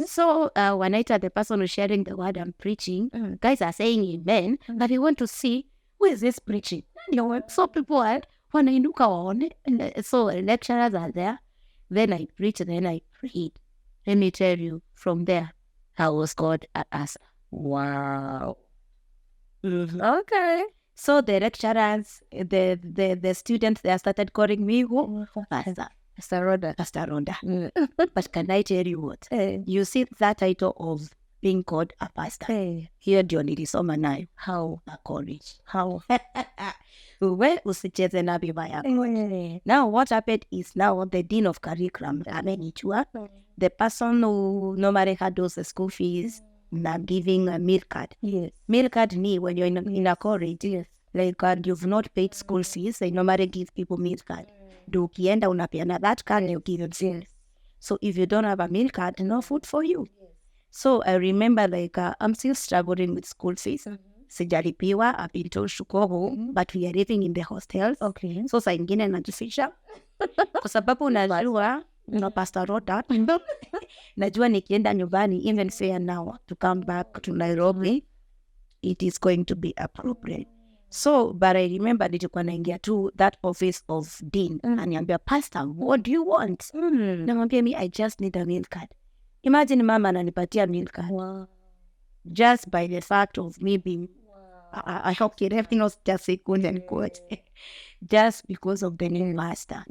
So one night the person who's sharing the word I'm preaching, guys are saying amen, but we want to see who is this preaching. So people are wanainuka waone. So lecturers are there. Then I preach, then I prayed. Let me tell you, from there, how was God at us? Wow. Okay. So the lecturers, the students, they started calling me, Pastor Rhodah. Pastor Rhodah. But can I tell you what? You see that title of being called a pastor. Here ndio nilisoma nayo. How a college. How? Uwe usicheze na bibaya. Now what happened is now the dean of curriculum, amenichua, the person who normally had those school fees, now giving a meal card. Yes. Meal card ni when you're in a college. Yes. Like you've not paid school fees, they normally give people meal card. Do ukienda unapeana that card, you give it. Yes. So if you don't have a meal card, no food for you. Yes. So I remember like I'm still struggling with school fees. Sijalipiwa, I've been told to go home, but we are living in the hostels. Okay. So saa ingine najifisha. Kwa sababu najua, Pastor Rhodah, najua nikienda nyumbani, even fair now, to come back to Nairobi, it is going to be a problem. So, but I remember nilikuwa naingia to that office of dean, aniambia, Pastor, what do you want? Namwambia me, I just need a meal card. Imagine mama ananipatia meal card. Wow. Just by the fact of me being, I hope everything was just a good and quote, just because of the new master.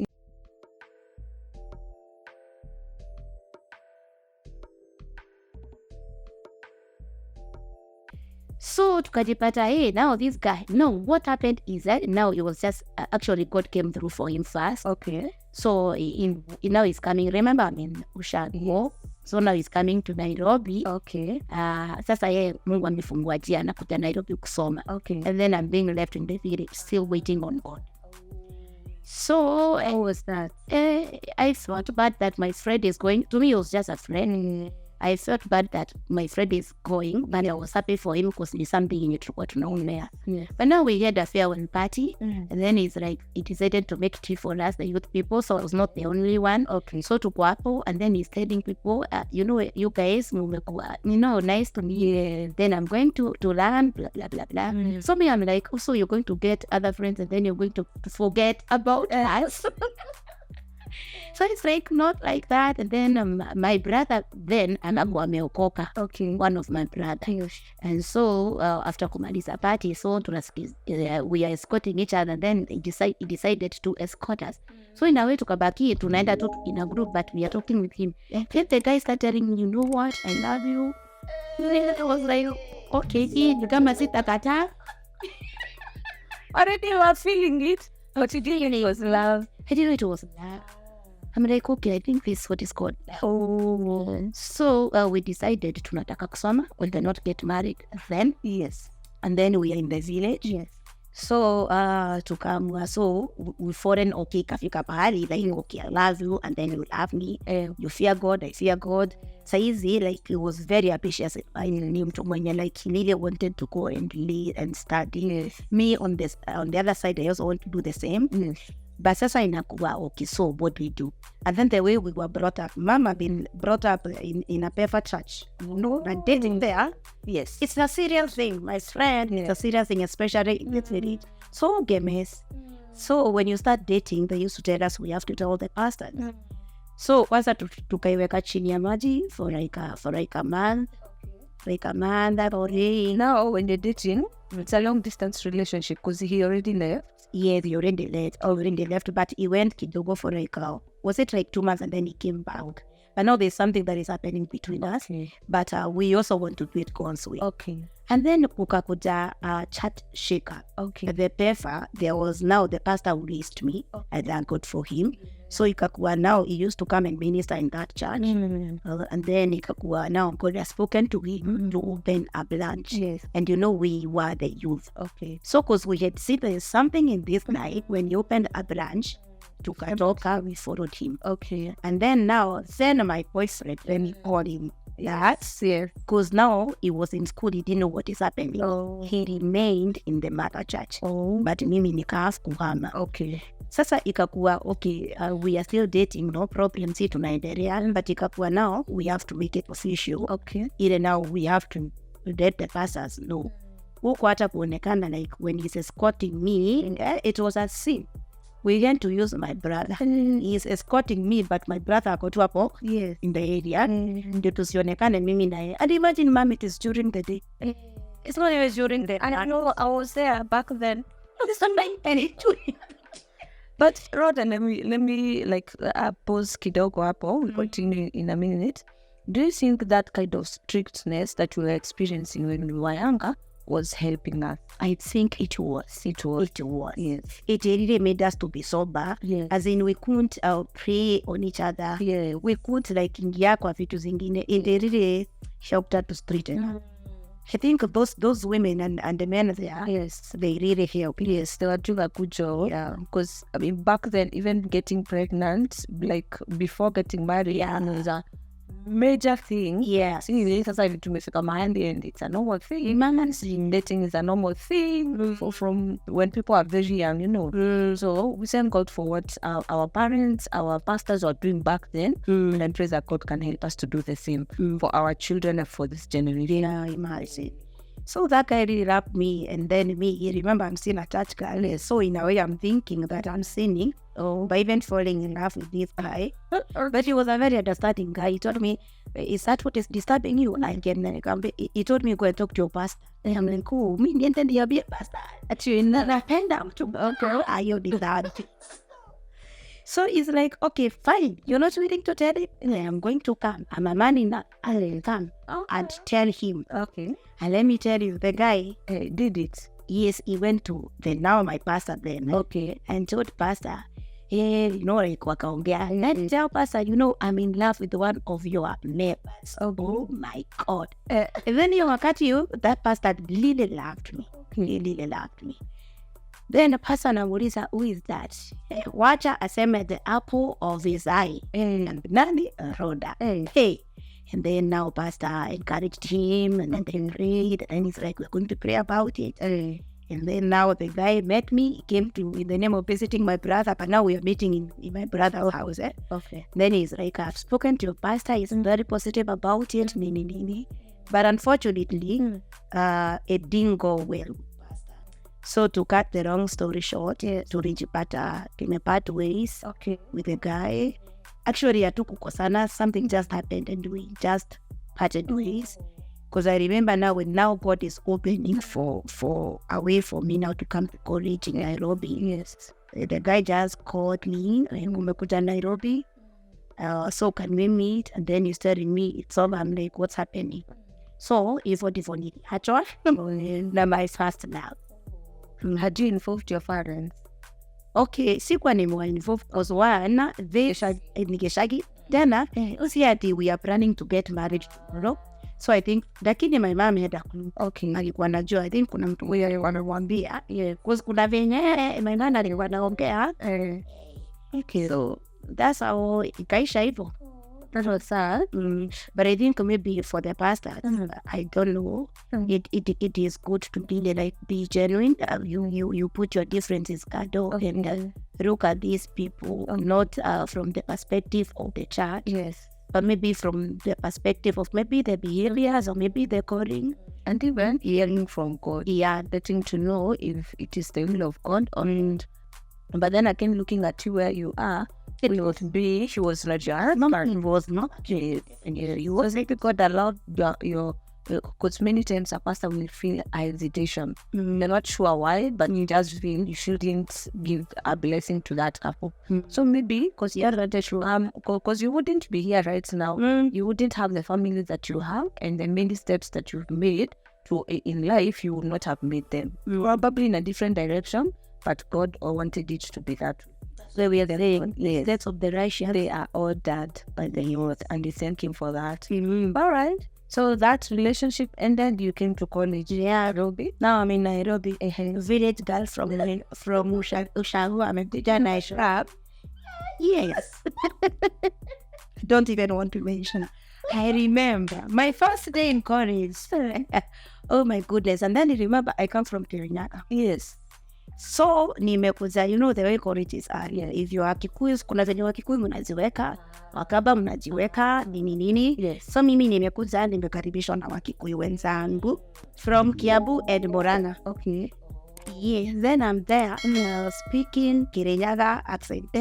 So tukajipata, hey, now this guy, no, what happened is that now it was just, actually God came through for him first. Okay. So now he's coming, remember I'm in Ushago. So now he's coming to Nairobi. Okay. Sasa yeye Mungu amefungua njia anakuja Nairobi kusoma. Okay. And then I'm being left in the village still waiting on God. So how was that? I felt bad that my friend is going. To me, it was just a friend. I felt bad that my friend is going, but I was happy for him because it's something in it what known there. Yeah. But now we had a farewell party, and then it's like he decided to make tea for us, the youth people. So I was not the only one. Okay. So to Guapo, and then he's telling people, you know, you guys, nice to me. Yeah. Then I'm going to learn, blah blah blah blah. So me, I'm like, also you're going to get other friends, and then you're going to forget about us. So it's like not like that. And then my brother then anakuwa ameokoka. Okay. One of my brothers. And so after kumaliza party, so we are escorting each other. Then he decided to escort us. So in a way tukabaki tunaenda tu in a group, but we are talking with him. Then the guy started telling me, you know what, I love you. I was like, okay, kama sitakata. Already I was feeling it. But you didn't know it was love. I didn't know it was love. I'm like, okay, I think this is what is called. Oh. So we decided tunataka kusoma. We cannot get married then. Yes. And then we are in the village. Yes. So tukamwa, so we foreign, okay, kafika pahali, like, okay, I love you, and then you love me. You fear God, I fear God. Saizi, like, he was very ambitious. I knew mtu mwenye, like, he really wanted to go and lead and study. Yes. Me on the other side, I also want to do the same. Yes. But sasa inakuwa, okay, so what we do? And then the way we were brought up, Mama been brought up in a perfect church. No, but dating there, yes, it's a serious thing, my friend. Yeah. It's a serious thing, especially in the village. So games. So when you start dating, they used to tell us we have to tell the pastor. So kwanza tukaiweka chini ya maji for like a month. Like a man that already. Now when you're dating, it's a long distance relationship because he already left. Yeah, he already left, but he went kidogo for like, was it like 2 months, and then he came back. But now there's something that is happening between us, but we also want to do it God's way. Okay. And then kukakuja chat shaker. Okay. The PEFA, there was now the pastor who raised me, I thank God for him. So ikakuwa now, he used to come and minister in that church. And then ikakuwa now, God has spoken to him to open a branch. Yes. And you know, we were the youth. Okay. So because we had seen there's something in this night, when he opened a branch, to Katoka, we followed him. Okay. And then now, my boyfriend, when he called him, yes, because now he was in school, he didn't know what is happening. Oh. He remained in the mother church. Oh. But mimi nikaanza kuhama. Okay. Sasa ikakuwa okay, we are still dating, no problem, si tunaendelea, but ikakuwa now we have to make it official. Okay. Ile now we have to date the pastors. No. Huko hata kuonekana like when he's escorting me, it was a sin. We went to use my brother. He's escorting me, but my brother ako tu hapo in the area. Ndio tusionekane mimi na yeye. And imagine, mom, it is during the day. It's not even during the day. I know I was there back then. It's not like anything. But Rhodah, let me like pause kidogo hapo. We'll continue in a minute. Do you think that kind of strictness that we were experiencing when we were younger was helping us? I think it was. It was. Yes. It really made us to be sober. Yes. As in, we couldn't pray on each other. Yeah. We couldn't like ingia kwa vitu zingine. It really helped us to straighten. I think those women and the men there, Yes, they really help. Yes, they were doing a good job. Yeah. Because I mean, back then, even getting pregnant, like before getting married, was a major thing. Yeah. Sasa tumefika mahali and it's a normal thing. Dating is a normal thing from when people are very young, you know. So we thank God for what our parents, our pastors were doing back then, and praise that God can help us to do the same for our children and for this generation. Yeah, imagine. So that guy really rapped me, and then me, remember, I'm still a church girl, so in a way I'm thinking that I'm sinning by even falling in love with this guy. But he was a very understanding guy. He told me, is that what is disturbing you? He told me, go and talk to your pastor. And I'm like, oh, me niende niambie pastor ati napenda mtu ayo ni that. So he's like, okay, fine. You're not willing to tell him? I'm going to come. I'm a man in that. I'll come and tell him. Okay. And let me tell you, the guy did it. Yes, he went to now my pastor then. Okay. And told pastor, hey, you know, like wakaongea. Let's tell pastor, you know, I'm in love with one of your neighbors. Oh my God. And then that pastor really loved me. He really loved me. Then the pastor namuuliza, who is that? Wacha aseme the apple of his eye. And nani? Rhodah. Hey. And then now pastor encouraged him, and then they prayed, and he's like, we're going to pray about it. And then now the guy met me. He came to in the name of visiting my brother, but now we are meeting in my brother's house. Okay. Then he's like, I've spoken to your pastor. He's very positive about it. But unfortunately, it didn't go well. So to cut the long story short, tulijipata tumepart ways with the guy. Actually, hatukukosana, something just happened and we just parted ways. Because I remember now when God is opening for a way for me now to come to college in Nairobi. Yes. The guy just called me, umekuja Nairobi, so can we meet? And then he's telling me it's over. I'm like, what's happening? So, niliachwa na my first love. Had you involved your parents? Okay, sikuwa involved because one, nikeshagi tena, si ati we are planning to get married tomorrow. So I think, lakini my mom had a clue. Okay. Alikuwa najua, I think kuna mtu wamemwambia. Because kuna venye, my mom alikuwa naongea. Okay. So that's how ikaisha hivyo. That was sad. But I think maybe for the pastors, I don't know. It is good to be genuine. You put your differences and look at these people, not from the perspective of the church. Yes. But maybe from the perspective of maybe the behaviors or maybe the calling. And even hearing from God. Yeah. Getting to know if it is the will of God. But then again, looking at you where you are, she was not your husband. It was not. You was like God allowed your because many times a pastor will feel hesitation. You're not sure why, but you just feel you shouldn't give a blessing to that couple. So maybe because you wouldn't be here right now, you wouldn't have the family that you have, and the many steps that you've made in life, you would not have made them. Probably in a different direction, but God wanted it to be that way. So we are the steps of the righteous. They are ordered by the Lord, and we thank Him for that. All right. So that relationship ended. You came to college. Yeah, Nairobi. Now I'm in Nairobi. A village girl from Ushago. I'm a teacher Naishab. Yes. Don't even want to mention. I remember my first day in college. Oh my goodness. And then I remember I come from Kirinyaga. Yes. So nimekuza, the way colleges are. If you are Kikuyu, kuna zenye Wakikuyu mnaziweka, Wakaba mnajiweka, nini. Yes. So mimi nimekuza, nimekaribishwa na Wakikuyu wenzangu from Kiambu and Murang'a. Okay. Yes, then I'm there speaking Kirinyaga accent.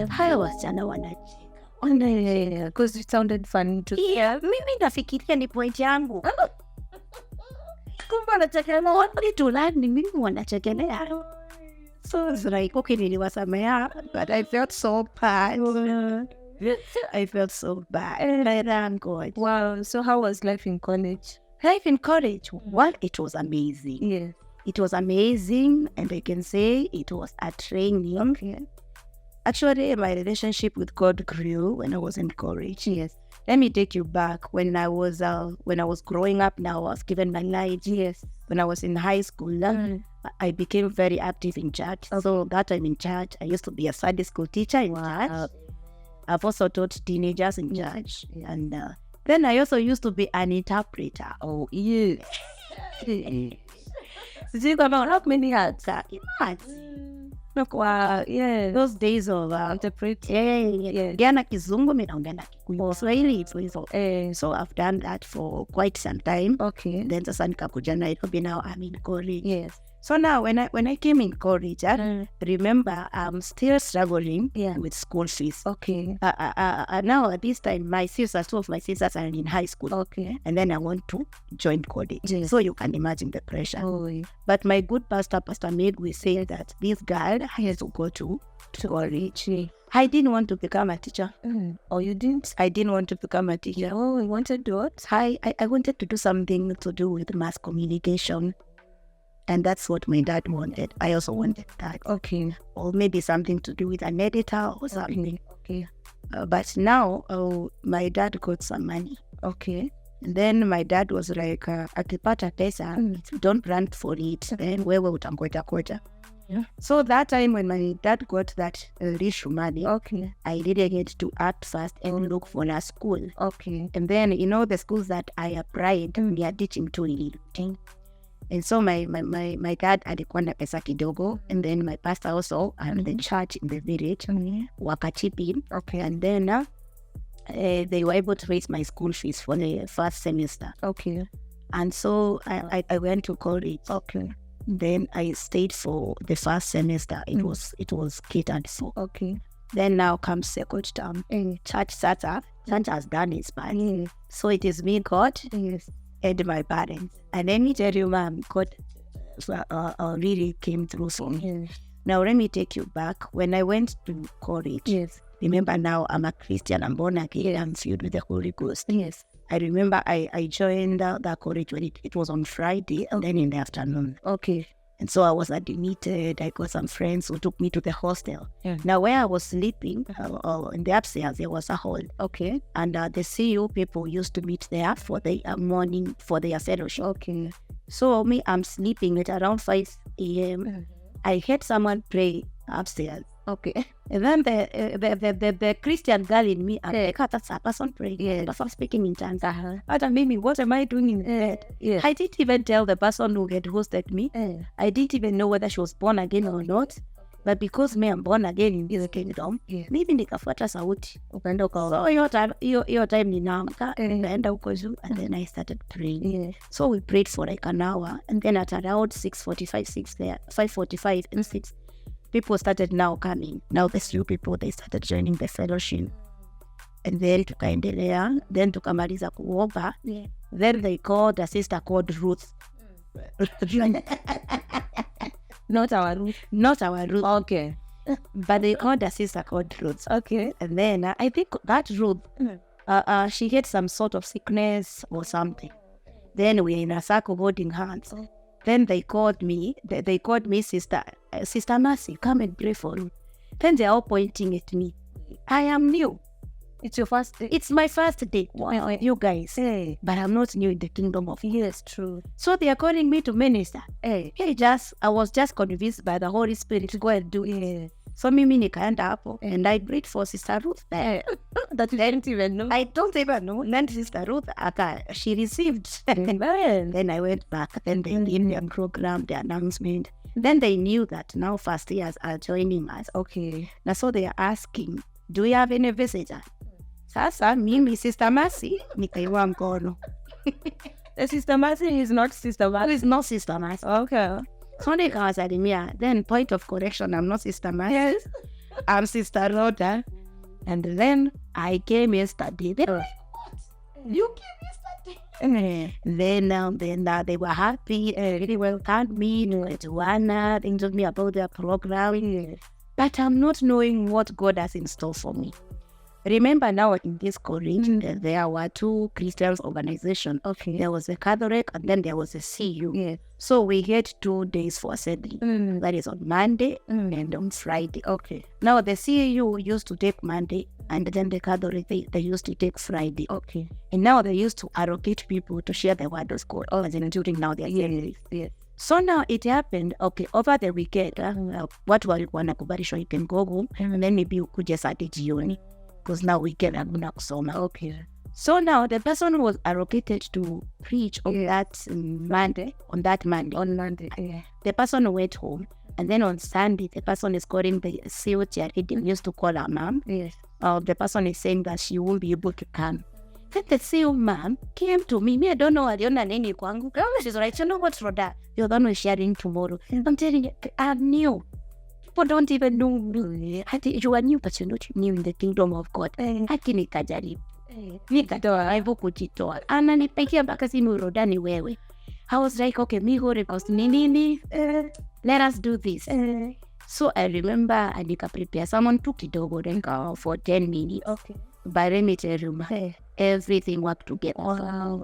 Hayo wasichana wanacheka. Because it sounded funny to Mimi nafikiria ni point yangu. Kumbe wanachekelea, wani tulani, mimi wanachekelea. So it's like, okay, niliwasamea, but I felt so bad. I felt so bad. And I ran God. Wow. So how was life in college? Life in college, well, it was amazing. Yes. It was amazing, and I can say it was a training. Okay. Actually, my relationship with God grew when I was in college. Yes. Let me take you back. When I was growing up, now I was given my life. Yes. When I was in high school, I became very active in church. Okay. So that time in church, I used to be a Sunday school teacher in church. I've also taught teenagers in church. And then I also used to be an interpreter. Oh, yeah. How many hats? Wow, yeah. Those days of Interpret. yeah, na Kizungu, mimi naongea na Kikuyu. Swahili hivyo. So I've done that for quite some time. Okay. Then sasa nikakuja Nairobi, now I'm in college. Yes. So now when I came in college, remember I'm still struggling with school fees. Okay. Now at this time, two of my sisters are in high school. Okay. And then I want to join college. Yes. So you can imagine the pressure. Oh. But my good Pastor Meg, we say that this girl has to go to college. I didn't want to become a teacher. Oh, you didn't? I didn't want to become a teacher. Oh, you wanted to what? I wanted to do something to do with mass communication. And that's what my dad wanted. I also wanted that. Okay. Or maybe something to do with an editor or something. Okay. But now, my dad got some money. Okay. And then my dad was like, akipata pesa, don't run for it. Then wewe utangota. Yeah. So that time when my dad got that rich money, Okay. I didn't get to act fast and look for a school. Okay. And then, the schools that I applied, they are teaching too little. And so my dad alikuwa na pesa kidogo, and then my pastor also and the church in the village wakachip in. Okay. And then they were able to raise my school fees for the first semester. Okay. And so I went to college. Okay. Then I stayed for the first semester. It was catered for. Okay. Then now comes second term. Church starts up. Church has done its part. So it is me, God, and my parents. And let me tell you, Mom, God really came through for me. Now let me take you back. When I went to college, remember now I'm a Christian, I'm born again, I'm filled with the Holy Ghost. Yes. I remember I joined the college when it was on Friday, and then in the afternoon. Okay. And so I was admitted. I got some friends who took me to the hostel. Yeah. Now where I was sleeping, in the upstairs, there was a hall. Okay. And the CEO people used to meet there for the morning, for their fellowship. Okay. So me, I'm sleeping at around 5 a.m. I heard someone pray upstairs. Okay. And then the Christian girl in me, I'm like, that's a person praying. Yeah. The first speaking in tongues. But Mimi, what am I doing in bed? Yeah. I didn't even tell the person who had hosted me. I didn't even know whether she was born again or not. But because me, I'm born again in this kingdom, maybe nikafuata sauti. Ukaenda ukaoga. So your time ninaamka, nikaenda huko juu, and then I started praying. So we prayed for like an hour, and then at around 5:45 and 6, people started now coming. Now the few people, they started joining the fellowship. And then tukaendelea, then tukamaliza kuomba. Then they called a sister called Ruth. Not our Ruth. Not our Ruth. Okay. But they called a sister called Ruth. Okay. And then I think that Ruth, she had some sort of sickness or something. Then we were in a circle holding hands. Then they called me. They called me Sister Mercy, come and pray for Ruth. Then they're all pointing at me. I am new. It's your first day. It's my first day. Wow, you guys. But I'm not new in the kingdom of God. Yes, true. So they are calling me to minister. I was just convinced by the Holy Spirit to go and do it. So mimi nikaenda hapo, and I prayed for Sister Ruth there. That you didn't even know. I don't even know. And then Sister Ruth, she received. Amen. Then I went back. Then the Indian program, the announcement. Then they knew that now first years are joining us. Okay. Na so they are asking, do you have any visitor? Sasa mimi Sister Mercy nikaiwa mkono. The Sister Mercy is not Sister Mercy. It's not Sister Mercy. Okay. So nikawasalimia. Then point of correction, I'm not Sister Mercy. Yes. I'm Sister Rhodah. And then I came yesterday. They were like, what? You came yesterday? Then they were happy, really welcomed me, to Anna, they told me about their program. But I'm not knowing what God has in store for me. Remember now in this college, there were two Christian organizations. Okay. There was a Catholic and then there was a CU. Yes. So we had 2 days for assembly. That is on Monday and on Friday. Okay. Now the CU used to take Monday and then the Catholic, they used to take Friday. Okay. And now they used to allocate people to share the word of God. As in during now their assemblies. Yes. So now it happened, okay, over the weekend, watu walikuwa nakubalishwa you can go home and then maybe ukuje Saturday jioni. Because now weekend hakuna kusoma. Okay. So now the person was allocated to preach on that Monday. On Monday. Yeah. The person went home. And then on Sunday, the person is calling the CEO chair. He used to call her mom. Yes. The person is saying that she won't be able to come. Then the CEO mom came to me. I don't know aliona nini kwangu. She's like, you know what, Rhodah? You're the one who's sharing tomorrow. I'm telling you, I'm new. People don't even know me. You are new, but you're not new in the kingdom of God. Haki nikajaribu. Nikatoa hivyo kujitoa. Ananipigia mpaka simu, Rhodah ni wewe. I was like, okay, me go request nini. Let us do this. So I remember I nika prepare someone took kidogo for 10 minutes. Okay. But let me tell you, everything worked together. Wow.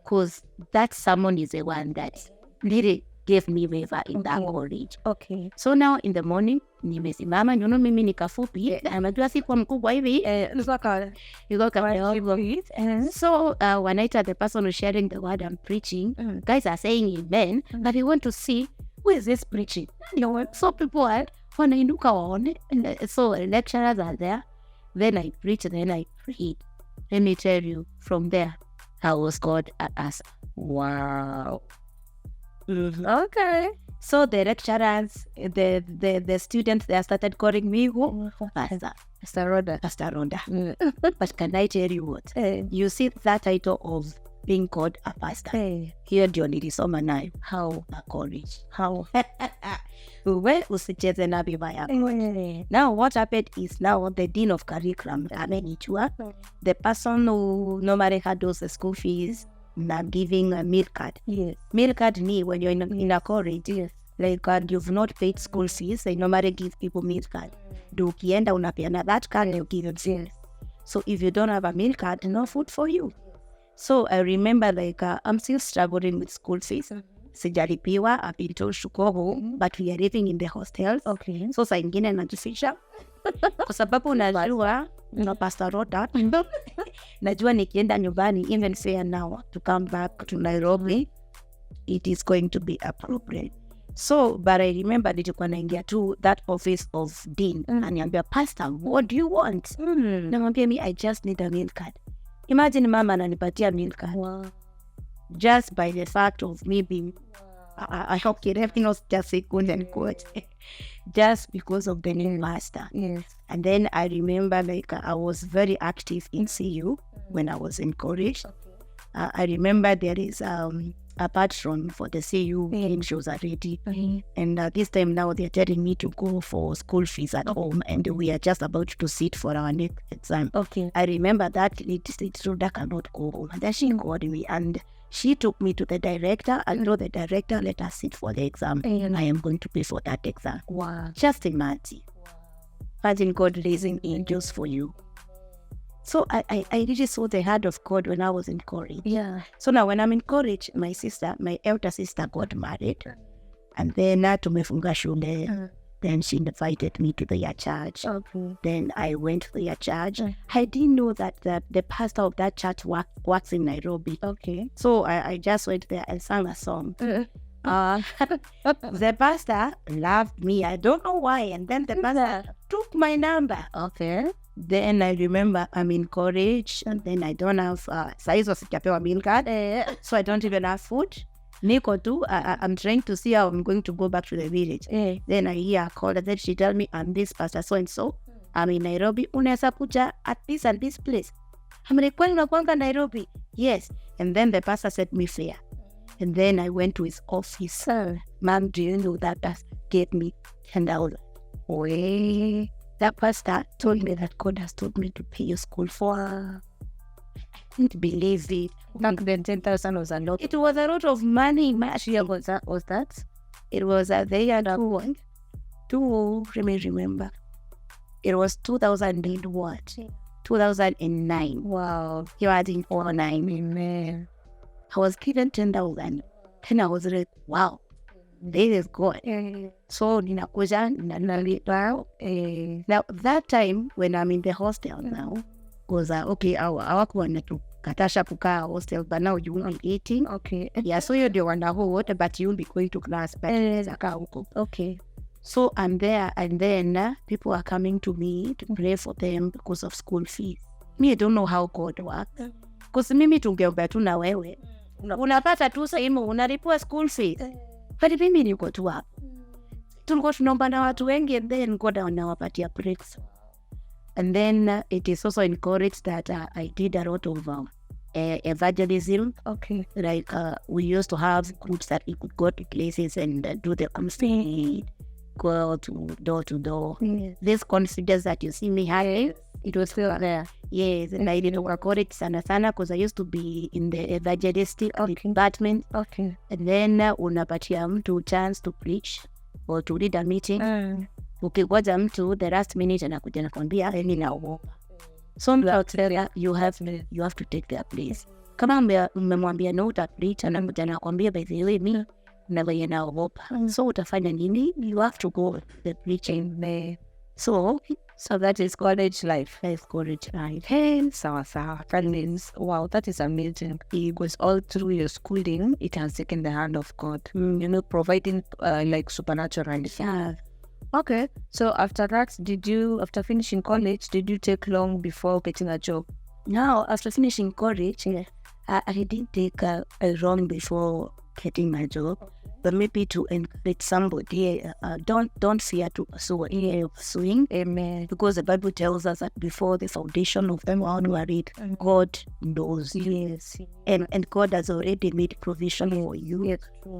Because that someone is the one that really gave me favor in that college. Okay. So now in the morning, nimesimama, mimi nikafupi, najua sikuwa mkubwa hivi. So when I tell the person who's sharing the word I'm preaching, guys are saying amen, but they want to see who is this preaching. So people are wanainuka waone. So lecturers are there. Then I preach, then I prayed. Let me tell you, from there, I was God at us. Wow. Okay. So the lecturers, the students, they started calling me Pastor Rhodah. But can I tell you what? You see that title of being called a pastor. Here ndio nilisoma nayo. How? A college. How? Well, usicheze na vibaya. Now what happened is now the dean of curriculum amenijua. The person who normally handles the school fees na giving a meal card. Yes. Meal card ni when you're in a college. Yes. Like you've not paid school fees, they normally give people meal card. Do ukienda unapeana that card, they'll give it. Yes. So if you don't have a meal card, no food for you. So I remember I'm still struggling with school fees. Sijalipiwa, I've been told to go home, but we are living in the hostels. Okay. So saa ingine najifisha. Kwa sababu unajua, Pastor Rhodah, najua nikienda nyumbani, even fair now, to come back to Nairobi, it is going to be appropriate. So, but I remember nilikuwa naingia to that office of dean, aniambia, Pastor, what do you want? Namwambia me, I just need a meal card. Imagine mama ananipatia meal card. Wow. Just by the fact of me being, I hope everything was just a good and good. Just because of the new master. Yes. And then I remember I was very active in CU when I was in college. Okay. I remember there is a patron for the CU game shows already. And this time now they're telling me to go for school fees at home, and we are just about to sit for our next exam. Okay. I remember that lady said, Rhodah cannot go home. And then she called me and she took me to the director and told the director, let us sit for the exam. I am going to pay for that exam. Wow. Just imagine. Imagine God raising angels for you. So I really saw the hand of God when I was in college. Yeah. So now when I'm in college, my elder sister got married. And then tumefunga shule. Then she invited me to their church. Okay. Then I went to their church. I didn't know that the pastor of that church works in Nairobi. Okay. So I just went there and sang a song. The pastor loved me. I don't know why. And then the pastor took my number. Okay. Then I remember I'm in college and then I don't have, saizo sijapewa meal card. So I don't even have food. Niko tu, I'm trying to see how I'm going to go back to the village. Then I hear a call and then she tell me, I'm this pastor so and so. I'm in Nairobi. Unaweza kuja at this and this place. I'm like, kwani unakuanga Nairobi? Yes. And then the pastor set me fair. And then I went to his office. Ma'am, do you know that pastor gave me 10,000? Way. That pastor told me that God has told me to pay your school for. I couldn't believe it. Back then, 10,000 was a lot. It was a lot of money. What year was that? It was the year let me remember. It was 2001. 2009. Wow. You are in 2009. Amen. I was given 10,000. And I was like, wow, this is good. So, ninakuja, ninalipa. Now, that time, when I'm in the hostel now, was okay, hawakuwa natukatasha kukaa hostel, but now you will be eating. Okay. Yeah, so you're the one that but you'll be going to class. But okay. So I'm there, and then people are coming to me to pray for them because of school fees. Me, I don't know how God works. Because mimi tungeomba tu na wewe. Unapata tu sehemu unalipua school fees. But mimi niko tu hapo. Tulikuwa tunaomba na watu wengi, and then God anawapatia breaks. And then it is also encouraged that I did a lot of evangelism. Okay. Like we used to have groups that we could go to places and do the crusade, go to door. Yes. This confidence that you see me having, It was still there. yes, and I didn't work on it sana because I used to be in the evangelistic department. Okay. And then unapatia mtu chance to preach or to lead a meeting. Ukigoja mtu the last minute anakuja nakwambia mimi naogopa. So you have to take their place. Kama umemwambia no uta preach, anakuja nakwambia by the way mimi nawe naogopa. So utafanya nini? You have to go the preaching. So that is college life. That's college life. Hey, sawa. That means, wow, that is amazing. It was all through your schooling. It has taken the hand of God. Providing like supernatural. Yeah. Okay. So after that, after finishing college, did you take long before getting a job? Now, after finishing college, I didn't take a long before getting my job. But maybe to encourage somebody, don't fear to pursue what you're pursuing. Amen. Because the Bible tells us that before the foundation of them all were laid, God knows you. Yes. And God has already made provision for you. Yes.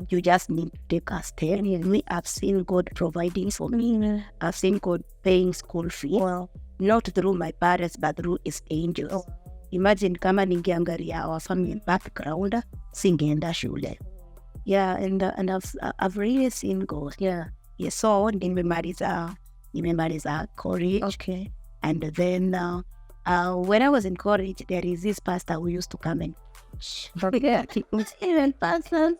You just need to take a step. Me, I've seen God providing for me. I've seen God paying school fees. Wow. Not through my parents, but through his angels. Imagine kama ningeangalia our family background, singeenda shule. Yeah, and I've really seen God. Yeah. So nimemaliza college. Okay. And then when I was in college, there is this pastor who used to come and even pastors.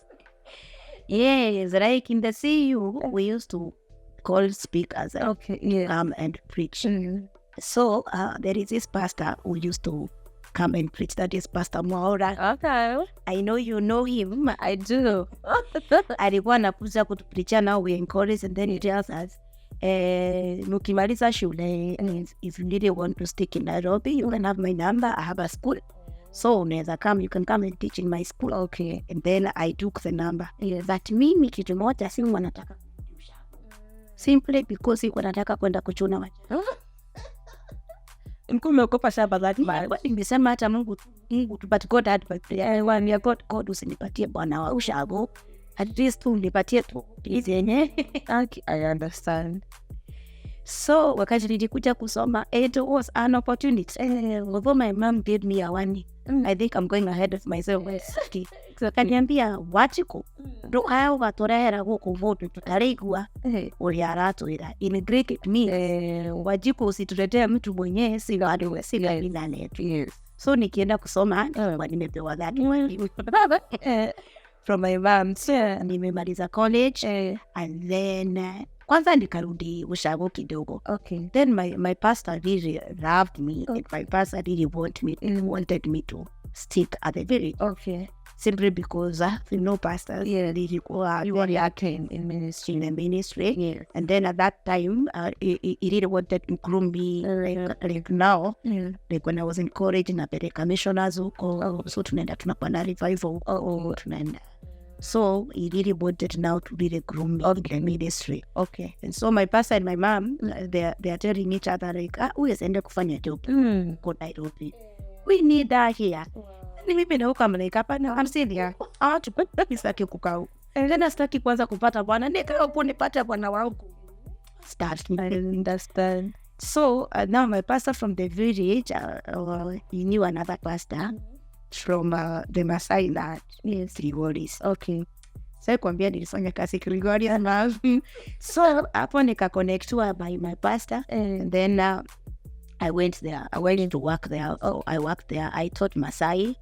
Yes, like in the CU, we used to call speakers come and preach. So there is this pastor who used to come and preach. That is Pastor Mwaura. Okay. I know you know him. I do. Alikuwa anakuja kutupreachia, now we encourage, and then he tells us, mukimaliza shule, if you really want to stick in Nairobi, you can have my number. I have a school. So unaweza come, you can come and teach in my school. Okay. And then I took the number. But mimi kitu moja sikuwa nataka kujusha. Simply because sikuwa nataka kwenda kuchuna wacha. Umeogopa shamba that much. Nimesema hata Mungu but God had my prayer. Wambia God usinipatie bwana wa ushago. At least unipatie tu hizi yenye. I understand. So wakati nilikuja kusoma, it was an opportunity. Although my mom gave me a warning, I think I'm going ahead of myself. So kaniambia wachiko ndo hao watorehera guku votu tutaregua uria aratwira. In Greek it means wajiko usituletee mtu mwenyewe sila adiwe sila inanetu. Yes. So nikienda kusoma nimepewa that from my mom. Nimemaliza college and then kwanza nikarudi ushago kidogo. Okay. Then my pastor really loved me and my pastor really wanted me to stick at the village. Okay. Simply because pastors really were acting in ministry. In the ministry. Yeah. And then at that time, he really wanted to groom me like now. Like when I was in college, napeleka missioners huko. So tunaenda tunakuwa na revival huko. Tunaenda So he really wanted now to really groom me in the ministry. Okay. And so my pastor and my mom, they are telling each other like, huwezi enda kufanya job kwa Nairobi. We need her here. And mimi na huko I'm like, hapana, I'm still here. Sitaki kukaa. And then sitaki kwanza kupata bwana. Nika kunipata bwana wangu. Start. I understand. So now my pastor from the village, he knew another pastor from the Masai land. Yes, Gregorius. Okay. So kwambia nilifanya kazi Gregorius na so hapo nikaconnectiwa by my pastor and then I went there. I went to work there. So I worked there. I taught Masai,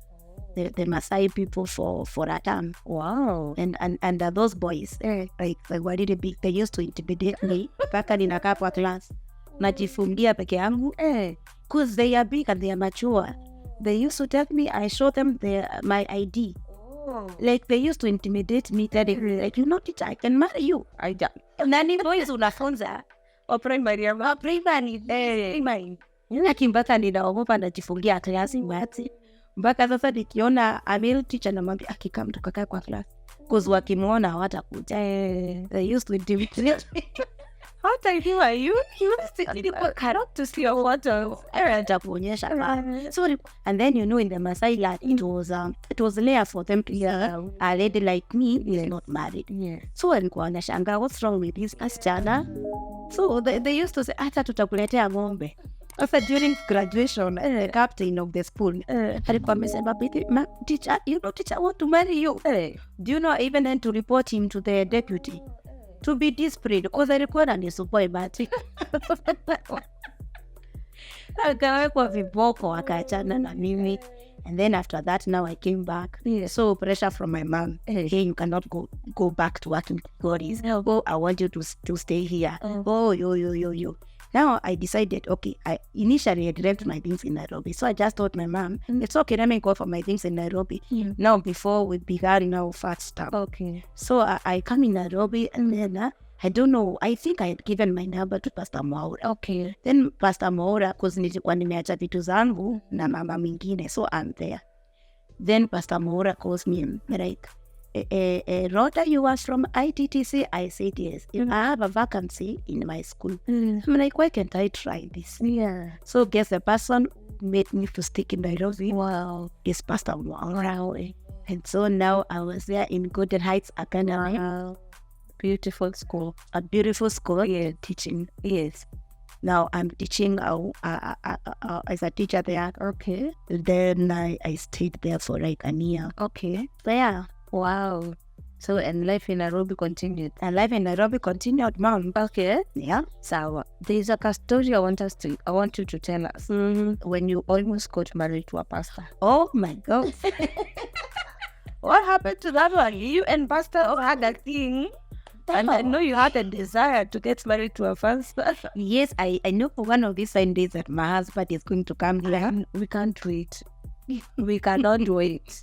the Masai people for a term. Wow. And those boys, like were really big. They used to intimidate me. Mpaka ninakaa kwa class najifungia peke yangu because they are big and they are mature. They used to tell me, I show them my ID. Like they used to intimidate me, telling me like, you know, teacher, I can marry you. Nani boys unafunza Primary. Lakini mpaka ninaogopa najifungia klasi mati. Mpaka sasa nikiona a male teacher namwambia akikam tukakaa kwa class because wakimwona hawatakuja. They used to intimidate me. How time are you? You cannot to see your photos. So and then in the Masai land it was rare for them to hear a lady like me is not married. So walikuwa wanashangaa, what's wrong with this asichana? So they used to say hata tutakuletea ng'ombe. After during graduation, the captain of the school alikuwa amesema, teacher, teacher want to marry you. Do you know I even had to report him to the deputy to be disciplined because alikuwa ananisupport but akawekwa viboko akaachana na mimi. And then after that now I came back. So pressure from my mom. Hey, you cannot go back to working Gregorius. Oh, I want you to stay here. Oh, yo. Now I decided, okay, I initially had left my things in Nairobi. So I just told my mom, it's okay, let me go for my things in Nairobi. Now before we began our first step. Okay. So I come in Nairobi and then I don't know, I think I had given my number to Pastor Mwaura. Okay. Then Pastor Mwaura, because nilikuwa nimeacha vitu zangu na mama mwingine, so I'm there. Then Pastor Mwaura calls me like, Rhodah, you are from ITTC? I said yes. I have a vacancy in my school. I'm like, why can't I try this? So guess the person who made me to stick in Nairobi. Wow. Is Pastor Mwaura. And so now I was there in Golden Heights Academy. Wow. Beautiful school. A beautiful school. Teaching. Yes. Now I'm teaching as a teacher there. Okay. Then I stayed there for like a year. Okay. So yeah. Wow. So and life in Nairobi continued. And life in Nairobi continued, mom. Okay. Yeah. So there's a story I want you to tell us. When you almost got married to a pastor. Oh my God. What happened to that one? You and pastor had a thing. And I know you had a desire to get married to a pastor. Yes, I know for one of these Sundays that my husband is going to come here. We can't wait. We cannot wait.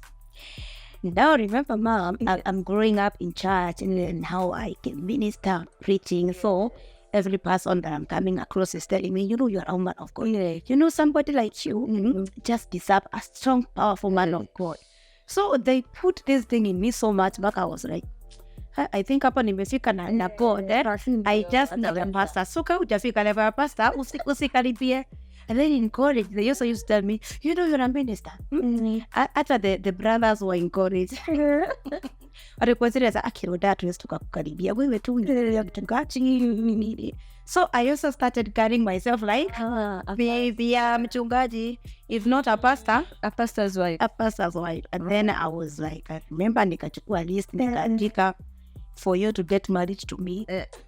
Now remember, mom, I'm growing up in church and how I can minister, preaching. So every person that I'm coming across is telling me, you're a woman of God. Somebody like you just deserve a strong, powerful man of God. So they put this thing in me so much back. I was like, I think hapa nimefika na God. I just need a pastor. So kama hujafika level ya pastor, usikaribie. And then in college, they also used to tell me, you're a minister. After the brothers were in college. Walikuwa serious, Rhodah tuwezi tukakukaribia. Wewe tu mchungaji. So I also started carrying myself like, maybe a mchungaji, if not a pastor. A pastor's wife. A pastor's wife. And then I was like, I remember nikachukua list, nikaandika, for you to get married to me.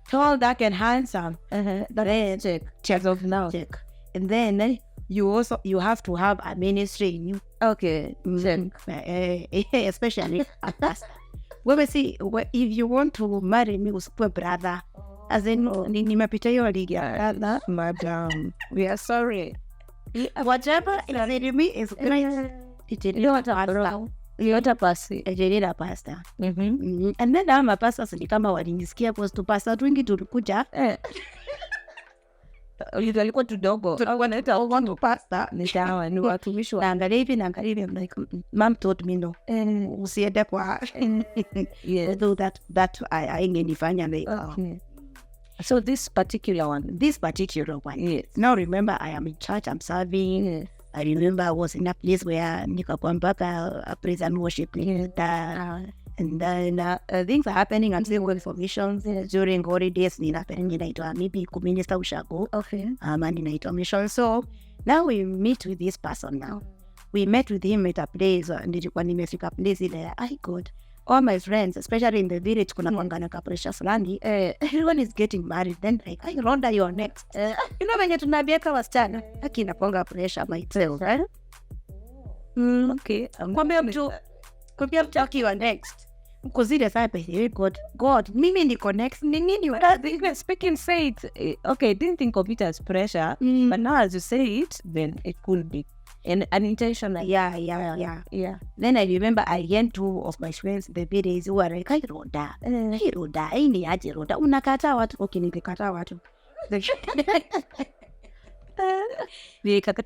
Tall, dark and handsome. Then check of now. Check. And then you have to have a ministry in you. Okay. Especially a pastor. We see, if you want to marry me, usikuwe brother. As in, nimepita hiyo ligi ya brother. Madam, we are sorry. Whatever is me is great. You're a pastor. A pastor. And then I'm a pastor, so kama walinisikia because to pastor twingi tulikuja. alikuwa tudogo. wanaita want to pastor. Ni sawa, ni watumishi wa. Naangalia hivi I'm like, mom told me no. Usiende kwa. Yes. Although that I ingenifanya like. Okay. So this particular one. Yes. Now remember, I am in church, I'm serving. Yes. I remember I was in a place where nikakuwa mpaka a praise and worship leader. And then things are happening. I'm still going for missions during holidays. Ninaitwa maybe kuminister ushago. Okay. And ninaitwa mission. So now we meet with this person now. We met with him at a place. Nilikuwa nimefika place ile. I God. All my friends, especially in the village, kuna kwangana ka pressure fulani. Everyone is getting married. Then like, I Rhodah, you're next. You know venye tunabieka wasichana. Haki inakwanga pressure myself, right? Okay. Kwambia mtu akiwa next. Kuzile sasa God, mimi niko next. Ni nini Even speaking say it, okay, didn't think of it as pressure, but now as you say it, then it could be an intention. Like, yeah. Then I remember I had two of my friends the days who were like, hey Rhodah, ini aje Rhodah, unakataa watu. Okay, nilikataa watu.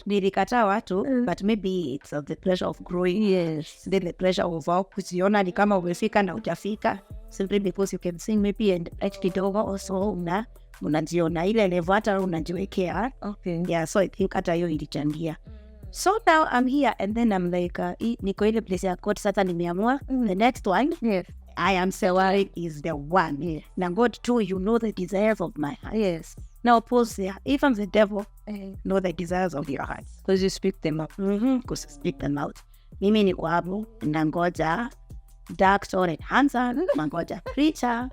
Nilikataa watu, but maybe it's of the pressure of growing. Yes. Then the pressure of kujiona ni kama umefika na hujafika, simply because you can sing maybe and kidogo also unajiona ile level hata unajiwekea. Okay. Yeah, so I think hata hiyo ilichangia. So now I'm here and then I'm like, niko ile place ya God sasa nimeamua. The next one, Yes. I am saying is the one. Yes. Now God too, you know the desires of my heart. Yes. Now pause there. Even the devil know the desires of your heart. Because you speak them up. Because you speak them out. Mimi niko hapo nangoja dark tall and handsome, nangoja preacher.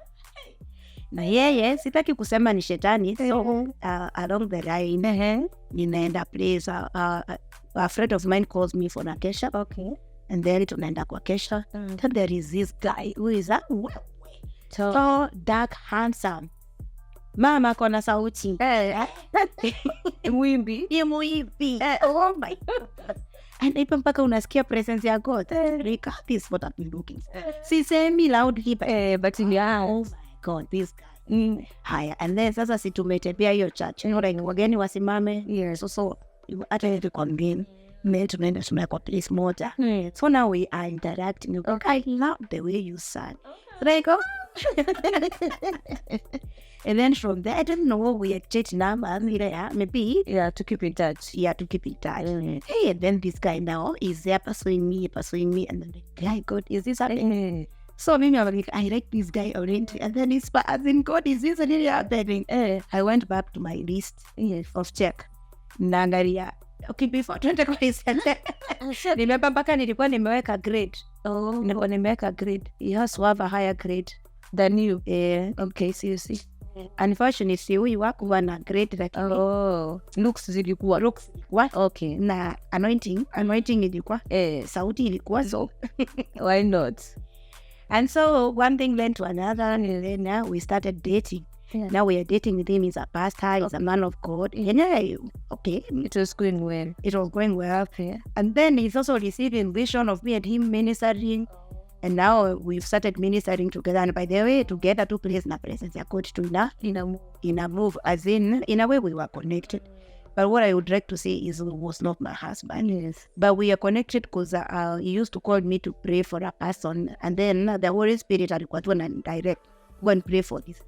Na yeye sitaki kusema ni shetani. So along the line ninaenda place. A friend of mine calls me for a kesha. Okay. And then tunaenda kwa kesha. Then there is this guy who is so dark, handsome. Mama kona sauti. Mwimbi. Oh my God. And ipo mpaka unasikia presence ya God. Like, this is what I've been looking for. Sisemi loudly, But in your eyes. oh my God, this guy. Haya. And then sasa si tumetembea hiyo church. Like, wageni wasimame. Yes. So hata hivi convene. Tunaenda kwa place moja. So now we are interacting. Okay. I love the way you sang. Like, oh. And then from there, I don't know, we exchange numbers. Maybe. Yeah, to keep in touch. Yeah, to keep in touch. Hey, and then this guy now is there pursuing me. And then the guy, God, is this happening? So maybe I'm like, I like this guy already. And then it's as in God, is this really happening? I went back to my list of check. Naangalia. Okay, before tuende kwa list. Remember mpaka nilikuwa nimeweka grade. Nilikuwa nimeweka grade. He has to have a higher grade than you. Okay, so you see. Unfortunately, huyu wakuwa na grade like looks zilikuwa. Okay. Na anointing ilikuwa. Sauti ilikuwa, so why not? And so one thing led to another, and then we started dating. Now we are dating with him. He's a pastor, he's a man of God. And okay. It was going well. It was going well. And then he's also receiving vision of me and him ministering. And now we've started ministering together. And by the way, together to place na presence ya God to in a move. As in a way we were connected. But what I would like to say is he was not my husband. Yes. But we are connected because he used to call me to pray for a person. And then the Holy Spirit alikuwa tu na direct, go and pray for this.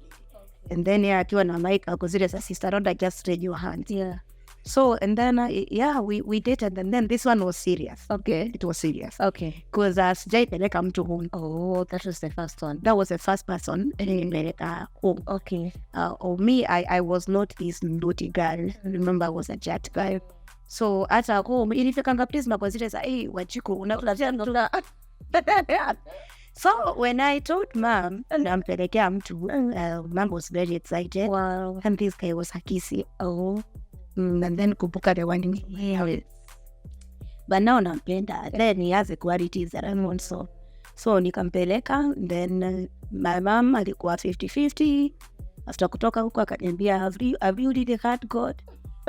And then akiwa na mic, I consider as a sister, Rhodah, just raise your hand. Yeah. So, and then, we dated, and then this one was serious. Okay. It was serious. Okay. Because sijaipeleka mtu home. Oh, that was the first one. That was the first person nilipeleka home. Okay. Me, I was not this naughty girl. Remember, I was a chat girl. So, at home, ilifikanga please makonsider sa, hey, Wajiko, unakula. So, when I told mom, nampelekea mtu, mom was very excited. Wow. And this guy was Hakisi. And then kumbuka the one in but now nampenda. Then he has the qualities that I want. So nikampeleka. Then my mom alikuwa 50-50. After kutoka huko akaniambia, have you really heard God?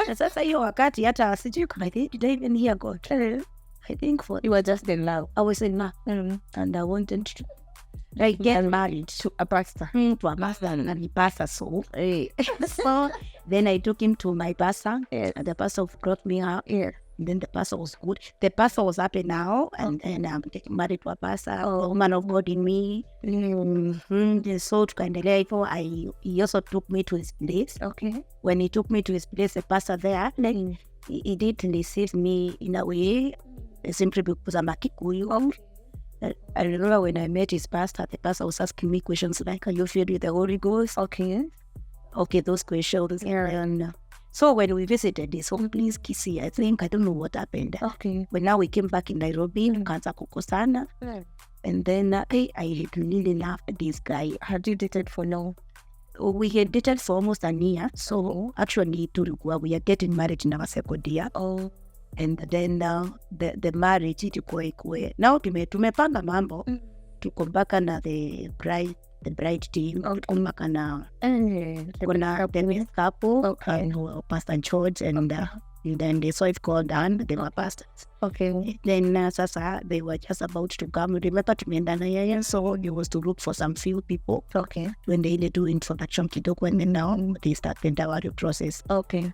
Na sasa hiyo wakati hata sijui kama did I even hear God? I think You were just in love. I was in love. And I wanted I get married To a pastor. to a pastor and the pastor. So, so then I took him to my pastor. Yes. And the pastor brought me out. Yes. Then the pastor was good. The pastor was happy now, and then I'm getting married to a pastor, a woman of God in me. So tukaendelea hivyo. He also took me to his place. Okay. When he took me to his place, the pastor there, like, he didn't receive me in a way simply because I'm a Kikuyu. I remember when I met his pastor, the pastor was asking me questions like, "Are you filled with the Holy Ghost?" Okay. Okay, those questions. And so when we visited this whole place, Kisii, I don't know what happened. Okay. But now we came back in Nairobi, tukaanza kukosana. And then I had really loved this guy. Had you dated for long? We had dated for almost a year. So actually, we are getting married in our second year. Oh. And then the marriage ilikuwa ikue. Now tumepanga mambo. Tuko mpaka na the bride team. Tuko mpaka na kuna the couple and Pastor George and then the wife called Dan. They were pastors. Okay. Then sasa they were just about to come. Remember tumeenda na yeye, so he was to look for some few people. Okay. When they do introduction kidogo, and then now they start the dowry process. Okay.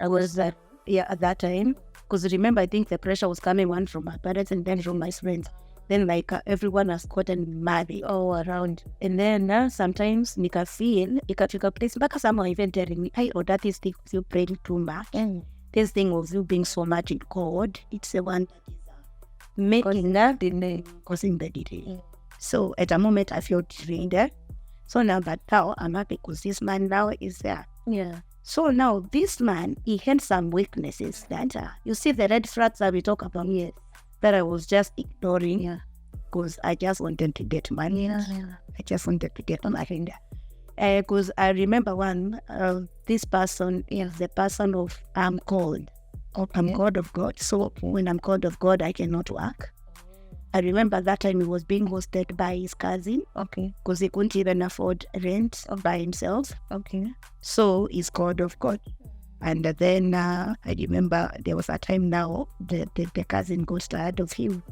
I was at that time, because remember, I think the pressure was coming one from my parents and then from my friends. Then like everyone has gotten married all around. And then sometimes ikafika place mpaka someone even telling me, "Hey, that this thing of you praying too much. This thing of you being so much in God, it's the one that is making that delay, causing the delay." So at a moment I felt drained. So now, but now I'm happy because this man now is there. Yeah. So now this man, he had some weaknesses that you see the red flags that we talk about here, that I was just ignoring because I just wanted to get money. I just wanted to get money. Because I remember one, this person is the person of I'm called. I'm called of God. So when I'm called of God, I cannot work. I remember that time he was being hosted by his cousin. Okay. Because he couldn't even afford rent by himself. Okay. So he's called of God. And then I remember there was a time now the cousin got tired of him.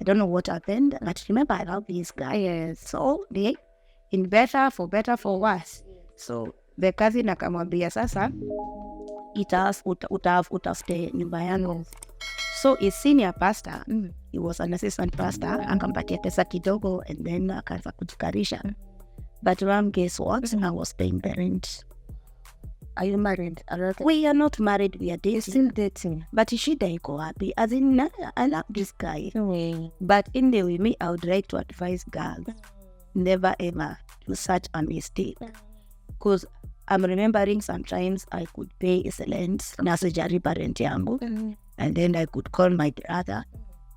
I don't know what happened, but remember I love this guy. So they, in better for worse. So the cousin akamwambia sasa utafute nyumba yangu. So his senior pastor, he was an assistant pastor, akampatia pesa kidogo and then akaanza kujikarisha. But guess what? I was paying the rent. Are you married? We are not married, we are dating. Still dating. But shida iko wapi? As in, I love this guy. But in the way, me, I would like to advise girls, never ever do such a mistake. Because I'm remembering sometimes I could pay his rent, nasijari parent yangu, and then I could call my brother,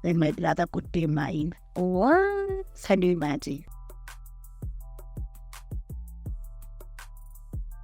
then my brother could pay mine. What? Can you imagine?